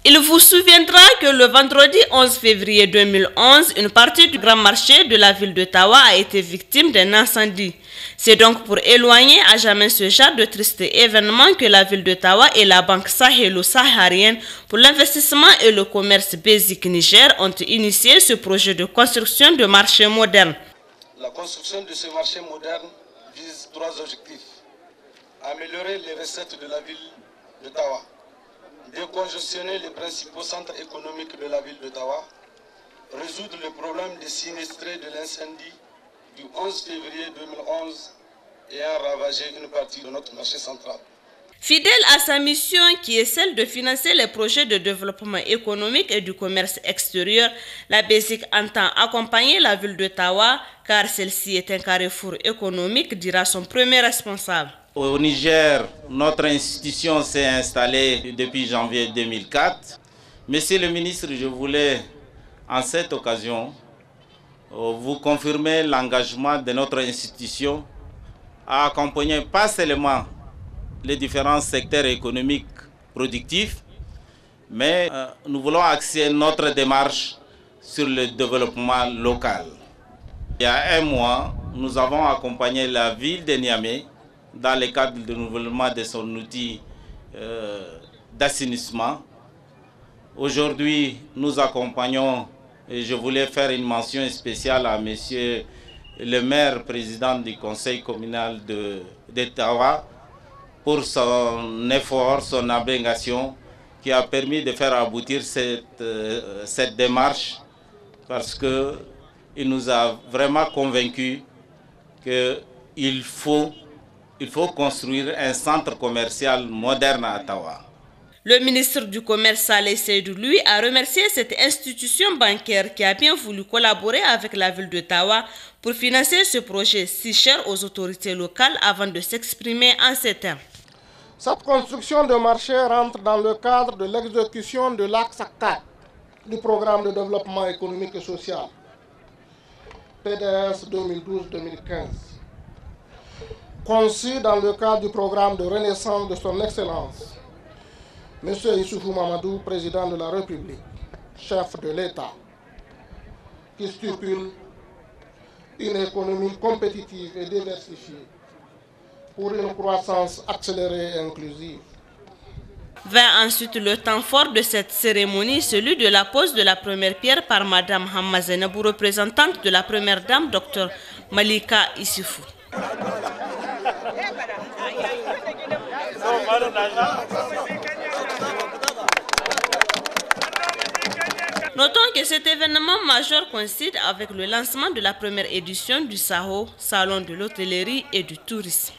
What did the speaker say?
Il vous souviendra que le vendredi 11 février 2011, une partie du grand marché de la ville d'Ottawa a été victime d'un incendie. C'est donc pour éloigner à jamais ce genre de triste événement que la ville d'Ottawa et la banque sahélo-saharienne pour l'investissement et le commerce Basic Niger ont initié ce projet de construction de marché moderne. La construction de ce marché moderne vise 3 objectifs. Améliorer les recettes de la ville d'Ottawa, décongestionner les principaux centres économiques de la ville d'Ottawa, résoudre le problème des sinistrés de l'incendie du 11 février 2011 ayant ravagé une partie de notre marché central. Fidèle à sa mission qui est celle de financer les projets de développement économique et du commerce extérieur, la BESIC entend accompagner la ville d'Ottawa car celle-ci est un carrefour économique, dira son premier responsable. Au Niger, notre institution s'est installée depuis janvier 2004. Monsieur le ministre, je voulais en cette occasion vous confirmer l'engagement de notre institution à accompagner pas seulement les différents secteurs économiques productifs, mais nous voulons axer notre démarche sur le développement local. Il y a un mois, nous avons accompagné la ville de Niamey dans le cadre du renouvellement de son outil d'assainissement. Aujourd'hui, nous accompagnons, et je voulais faire une mention spéciale à monsieur le maire président du conseil communal d'Ottawa pour son effort, son abnégation qui a permis de faire aboutir cette démarche parce qu'il nous a vraiment convaincus qu'il faut construire un centre commercial moderne à Ottawa. Le ministre du Commerce Saleh Seydou, lui, a remercié cette institution bancaire qui a bien voulu collaborer avec la ville d'Ottawa pour financer ce projet si cher aux autorités locales avant de s'exprimer en ces termes. Cette construction de marché rentre dans le cadre de l'exécution de l'axe 4 du programme de développement économique et social, PDS 2012-2015. Conçu dans le cadre du programme de renaissance de son Excellence, M. Issoufou Mamadou, président de la République, chef de l'État, qui stipule une économie compétitive et diversifiée pour une croissance accélérée et inclusive. Vint ensuite le temps fort de cette cérémonie, celui de la pose de la première pierre par Mme Hamma Zainabou, représentante de la première dame, Dr Malika Issoufou. Notons que cet événement majeur coïncide avec le lancement de la première édition du SAHO, Salon de l'hôtellerie et du tourisme.